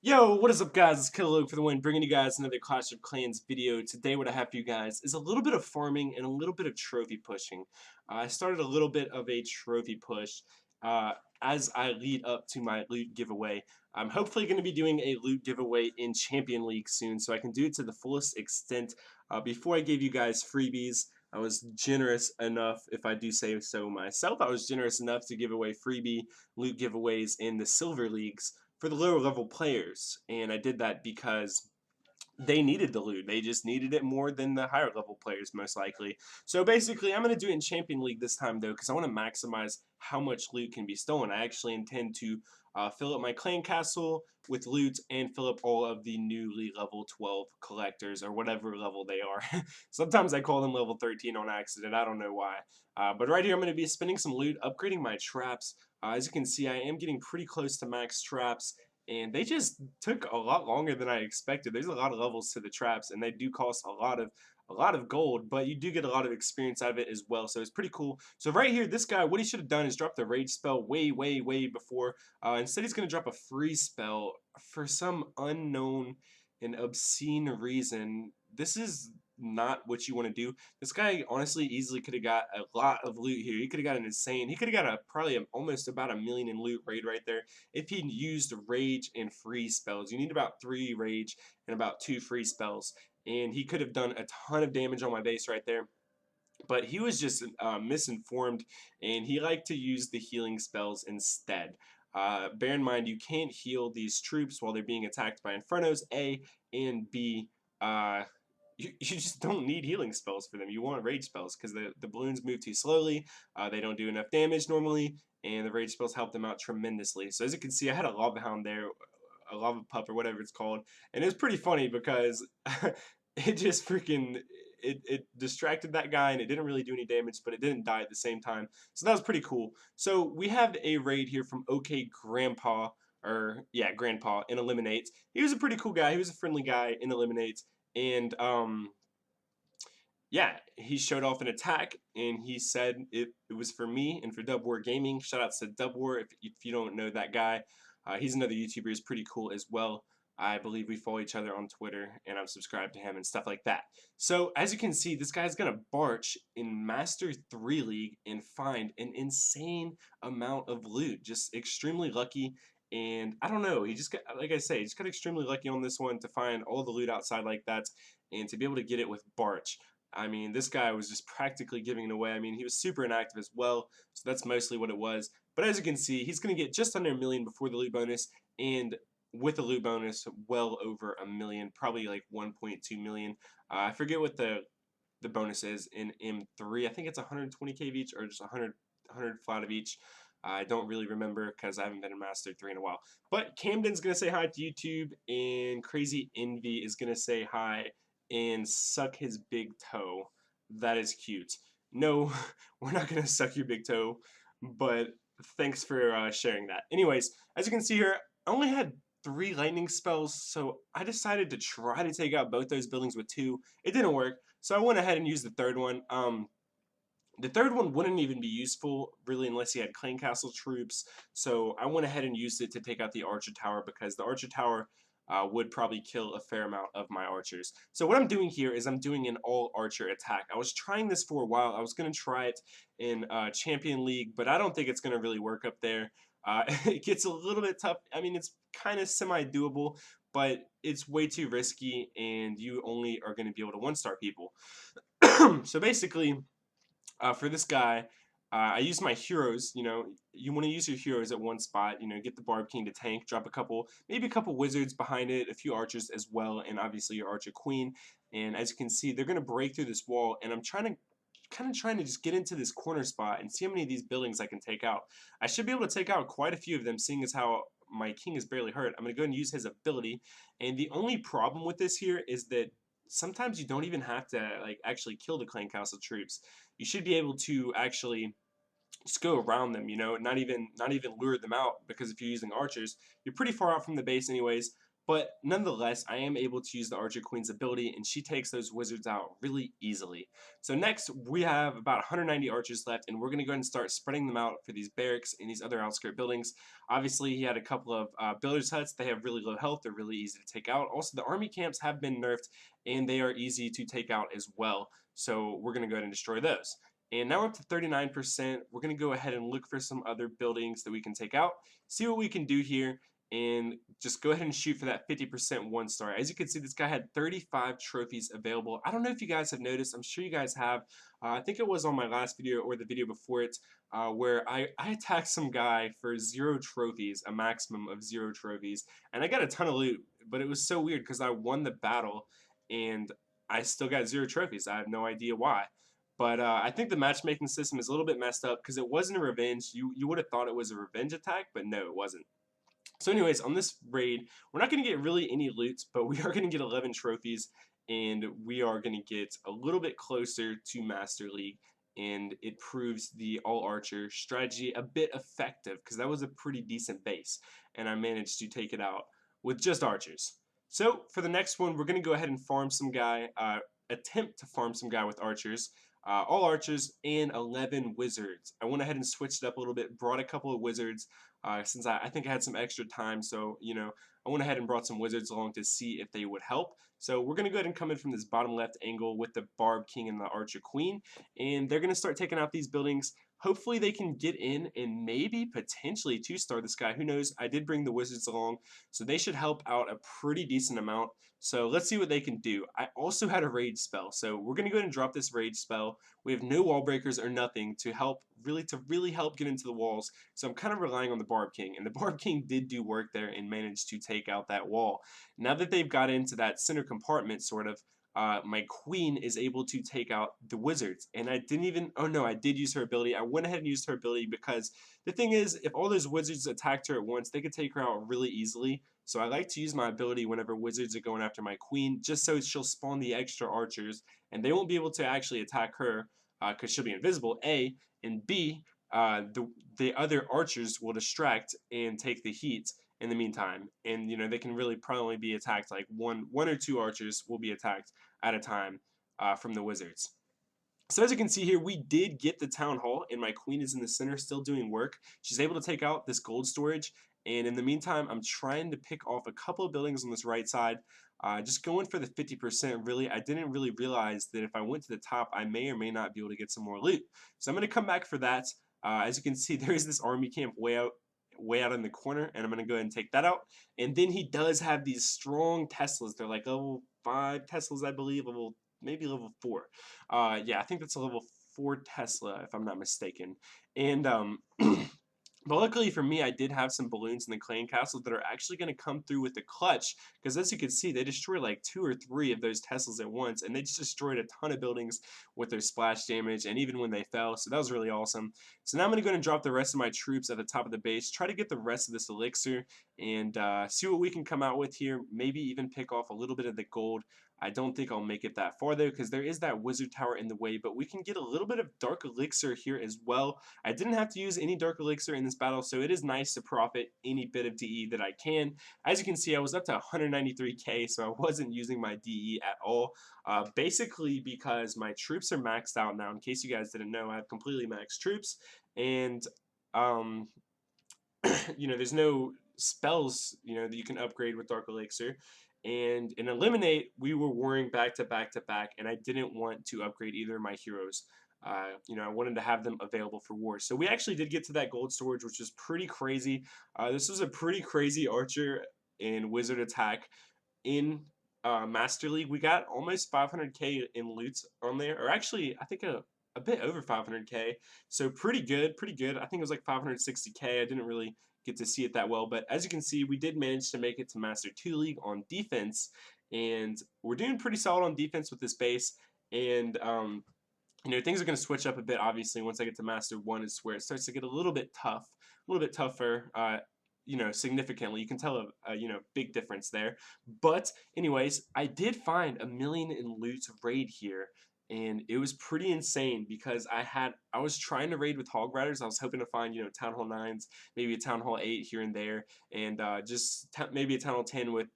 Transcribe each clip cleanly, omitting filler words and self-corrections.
Yo, what is up guys, it's Killer for the win, bringing you guys another Clash of Clans video. Today what I have for you guys is a little bit of farming and a little bit of trophy pushing. I started a little bit of a trophy push uh, as I lead up to my loot giveaway. I'm hopefully going to be doing a loot giveaway in Champion League soon, so I can do it to the fullest extent. Before I gave you guys freebies, I was generous enough, if I do say so myself, I was generous enough to give away freebie loot giveaways in the Silver Leagues for the lower level players, and I did that because they needed the loot. They just needed it more than the higher level players, most likely. So basically, I'm going to do it in Champion League this time, though, because I want to maximize how much loot can be stolen. I actually intend to fill up my clan castle with loot and fill up all of the newly level 12 collectors, or whatever level they are. Sometimes I call them level 13 on accident. I don't know why. But right here, I'm going to be spending some loot, upgrading my traps. As you can see, I am getting pretty close to max traps, and they just took a lot longer than I expected. There's a lot of levels to the traps, and they do cost a lot of gold, but you do get a lot of experience out of it as well. So it's pretty cool. So right here, this guy, what he should have done is drop the rage spell way before. Instead, he's gonna drop a freeze spell for some unknown and obscene reason. This is not what you want to do. This guy honestly easily could have got a lot of loot here. He could have got an insane. He could have got almost about 1,000,000 in loot raid right there if he used rage and freeze spells. You need about 3 rage and about 2 freeze spells, and he could have done a ton of damage on my base right there. But he was just misinformed, and he liked to use the healing spells instead. Bear in mind, you can't heal these troops while they're being attacked by Infernos, A, and B, you just don't need healing spells for them. You want rage spells because the balloons move too slowly. They don't do enough damage normally, and the rage spells help them out tremendously. So as you can see, I had a lava hound there, a lava pup or whatever it's called, and it was pretty funny because it just freaking it distracted that guy and it didn't really do any damage, but it didn't die at the same time. So that was pretty cool. So we have a raid here from OK Grandpa, or yeah, Grandpa in Eliminates. He was a pretty cool guy. He was a friendly guy in Eliminates, and yeah, he showed off an attack, and he said it was for me and for Dub War Gaming. Shoutouts to Dub War if you don't know that guy. He's another YouTuber. He's pretty cool as well. I believe we follow each other on Twitter, and I'm subscribed to him and stuff like that. So as you can see, this guy's gonna barch in Master 3 League and find an insane amount of loot. Just extremely lucky. And I don't know, he just got, like I say, he just got extremely lucky on this one to find all the loot outside like that and to be able to get it with Barch. I mean, this guy was just practically giving it away. I mean, he was super inactive as well, so that's mostly what it was. But as you can see, he's going to get just under 1,000,000 before the loot bonus, and with the loot bonus, well over 1,000,000, probably like 1.2 million. I forget what the bonus is in M3. I think it's 120k of each, or just 100 flat of each. I don't really remember because I haven't been in Master 3 in a while. But Camden's going to say hi to YouTube, and Crazy Envy is going to say hi and suck his big toe. That is cute. No, we're not going to suck your big toe, but thanks for sharing that. Anyways, as you can see here, I only had 3 lightning spells, so I decided to try to take out both those buildings with 2. It didn't work, so I went ahead and used the third one. The third one wouldn't even be useful, really, unless you had Clan Castle troops. So I went ahead and used it to take out the Archer Tower because the Archer Tower would probably kill a fair amount of my archers. So what I'm doing here is I'm doing an all-archer attack. I was trying this for a while. I was going to try it in Champion League, but I don't think it's going to really work up there. It gets a little bit tough. I mean, it's kind of semi-doable, but it's way too risky, and you only are going to be able to one-star people. So basically, for this guy, I use my heroes. You know, you want to use your heroes at one spot. You know, get the Barb King to tank, drop a couple, maybe a couple wizards behind it, a few archers as well, and obviously your archer queen. And as you can see, they're going to break through this wall, and I'm kind of trying to just get into this corner spot and see how many of these buildings I can take out. I should be able to take out quite a few of them, seeing as how my king is barely hurt. I'm going to go and use his ability, and the only problem with this here is that sometimes you don't even have to like actually kill the clan castle troops. You should be able to actually just go around them, you know, not even lure them out, because if you're using archers, you're pretty far out from the base anyways. but nonetheless, I am able to use the Archer Queen's ability, and she takes those wizards out really easily. So next, we have about 190 archers left, and we're going to go ahead and start spreading them out for these barracks and these other outskirt buildings. Obviously, he had a couple of builders' huts. They have really low health. They're really easy to take out. Also, the army camps have been nerfed, and they are easy to take out as well. So we're going to go ahead and destroy those. And now we're up to 39%. We're going to go ahead and look for some other buildings that we can take out, see what we can do here, and just go ahead and shoot for that 50% 1-star. As you can see, this guy had 35 trophies available. I don't know if you guys have noticed. I'm sure you guys have. I think it was on my last video or the video before it where I attacked some guy for 0 trophies, a maximum of 0 trophies, and I got a ton of loot, but it was so weird because I won the battle and I still got 0 trophies. I have no idea why. But I think the matchmaking system is a little bit messed up because it wasn't a revenge. You would have thought it was a revenge attack, but no, it wasn't. So anyways, on this raid, we're not going to get really any loot, but we are going to get 11 trophies, and we are going to get a little bit closer to Master League, and it proves the all-archer strategy a bit effective, because that was a pretty decent base, and I managed to take it out with just archers. So for the next one, we're going to go ahead and farm some guy, attempt to farm some guy with archers. All archers and 11 wizards. I went ahead and switched it up a little bit, brought a couple of wizards, since I think I had some extra time, so I went ahead and brought some wizards along to see if they would help. So we're going to go ahead and come in from this bottom left angle with the Barb King and the Archer Queen, and they're going to start taking out these buildings. Hopefully they can get in and maybe potentially 2-star this guy. Who knows? I did bring the wizards along, so they should help out a pretty decent amount. So let's see what they can do. I also had a rage spell, so we're going to go ahead and drop this rage spell. We have no wall breakers or nothing to help really help get into the walls, so I'm kind of relying on the Barb King, and the Barb King did do work there and managed to take out that wall. Now that they've got into that center compartment, sort of, my queen is able to take out the wizards, and I didn't even, oh no, I did use her ability. I went ahead and used her ability because the thing is, if all those wizards attacked her at once, they could take her out really easily. So I like to use my ability whenever wizards are going after my queen, just so she'll spawn the extra archers, and they won't be able to actually attack her because she'll be invisible, A, and B, the other archers will distract and take the heat in the meantime, and they can really probably be attacked, like one or 2 archers will be attacked at a time from the wizards. So as you can see here, we did get the town hall, and my queen is in the center still doing work. She's able to take out this gold storage, and in the meantime, I'm trying to pick off a couple of buildings on this right side, just going for the 50%. Really, I didn't really realize that if I went to the top, I may or may not be able to get some more loot. So I'm going to come back for that. As you can see, there is this army camp way out in the corner, and I'm going to go ahead and take that out. And then he does have these strong Teslas. They're like level 5 Teslas, I believe, maybe level 4. Yeah, I think that's a level 4 Tesla, if I'm not mistaken. And but luckily for me, I did have some balloons in the clan castle that are actually going to come through with the clutch, because as you can see, they destroyed like 2 or 3 of those Teslas at once, and they just destroyed a ton of buildings with their splash damage, and even when they fell, so that was really awesome. So now I'm going to go ahead and drop the rest of my troops at the top of the base, try to get the rest of this elixir, and see what we can come out with here, maybe even pick off a little bit of the gold. I don't think I'll make it that far though, because there is that wizard tower in the way, but we can get a little bit of dark elixir here as well. I didn't have to use any dark elixir in this battle, so it is nice to profit any bit of DE that I can. As you can see, I was up to 193k, so I wasn't using my DE at all, basically because my troops are maxed out now. In case you guys didn't know, I have completely maxed troops, and there's no spells that you can upgrade with dark elixir. And in Eliminate, we were warring back to back to back, and I didn't want to upgrade either of my heroes. I wanted to have them available for war. So we actually did get to that gold storage, which was pretty crazy. This was a pretty crazy archer and wizard attack in Master League. We got almost 500k in loot on there, or actually, I think a bit over 500k. So pretty good, pretty good. I think it was like 560k. I didn't really get to see it that well, but as you can see, we did manage to make it to Master 2 League on defense, and we're doing pretty solid on defense with this base. And things are going to switch up a bit, obviously, once I get to Master 1 is where it starts to get a little bit tough, a little bit tougher, significantly. You can tell a big difference there. But anyways, I did find a million in loot raid here, and it was pretty insane because I was trying to raid with Hog Riders. I was hoping to find Town Hall 9s, maybe a Town Hall 8 here and there, and maybe a Town Hall 10 with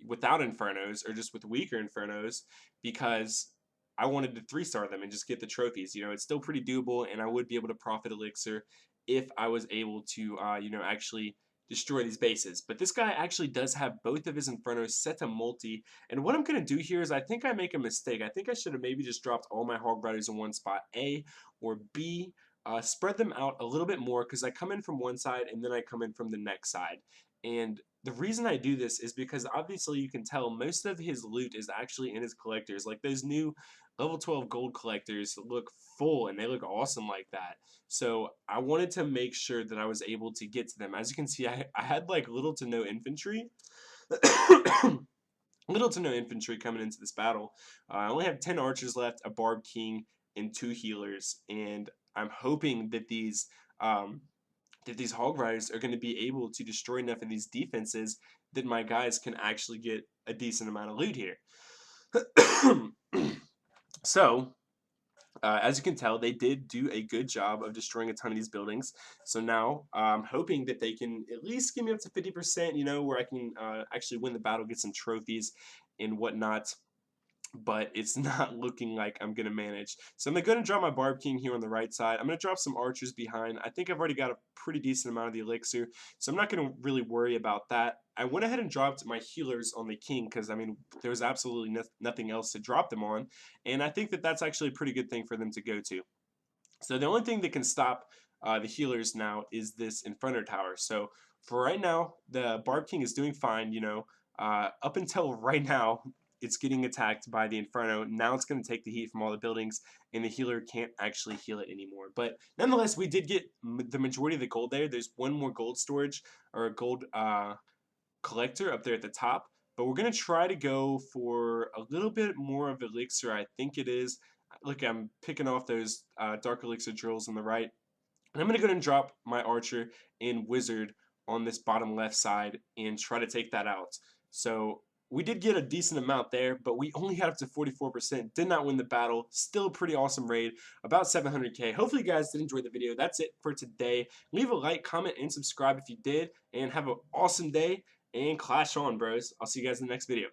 without Infernos or just with weaker Infernos because I wanted to 3-star them and just get the trophies. You know, it's still pretty doable, and I would be able to profit Elixir if I was able to, you know, actually destroy these bases. But this guy actually does have both of his Infernos set to multi, and what I'm going to do here is I think I make a mistake. I think I should have maybe just dropped all my Hog Riders in one spot, A, or B, spread them out a little bit more because I come in from one side and then I come in from the next side. And the reason I do this is because obviously you can tell most of his loot is actually in his collectors. Like those new level 12 gold collectors look full and they look awesome like that. So I wanted to make sure that I was able to get to them. As you can see, I had like little to no infantry. Little to no infantry coming into this battle. I only have 10 archers left, a Barb King, and 2 healers. And I'm hoping that these Hog Riders are going to be able to destroy enough of these defenses that my guys can actually get a decent amount of loot here. So, as you can tell, they did do a good job of destroying a ton of these buildings. So now I'm hoping that they can at least give me up to 50%, you know, where I can actually win the battle, get some trophies and whatnot. But it's not looking like I'm going to manage. So I'm going to drop my Barb King here on the right side. I'm going to drop some archers behind. I think I've already got a pretty decent amount of the elixir, so I'm not going to really worry about that. I went ahead and dropped my healers on the king because, I mean, there was absolutely nothing else to drop them on, and I think that that's actually a pretty good thing for them to go to. So the only thing that can stop the healers now is this Inferno Tower. So for right now, the Barb King is doing fine, you know. Up until right now, it's getting attacked by the Inferno. Now it's going to take the heat from all the buildings, and the healer can't actually heal it anymore. But nonetheless, we did get the majority of the gold there. There's one more gold storage, or a gold collector up there at the top. But we're going to try to go for a little bit more of elixir, I think it is. Look, I'm picking off those dark elixir drills on the right. And I'm going to go ahead and drop my archer and wizard on this bottom left side and try to take that out. So we did get a decent amount there, but we only got up to 44%. Did not win the battle. Still a pretty awesome raid. About 700k. Hopefully you guys did enjoy the video. That's it for today. Leave a like, comment, and subscribe if you did. And have an awesome day. And clash on, bros. I'll see you guys in the next video.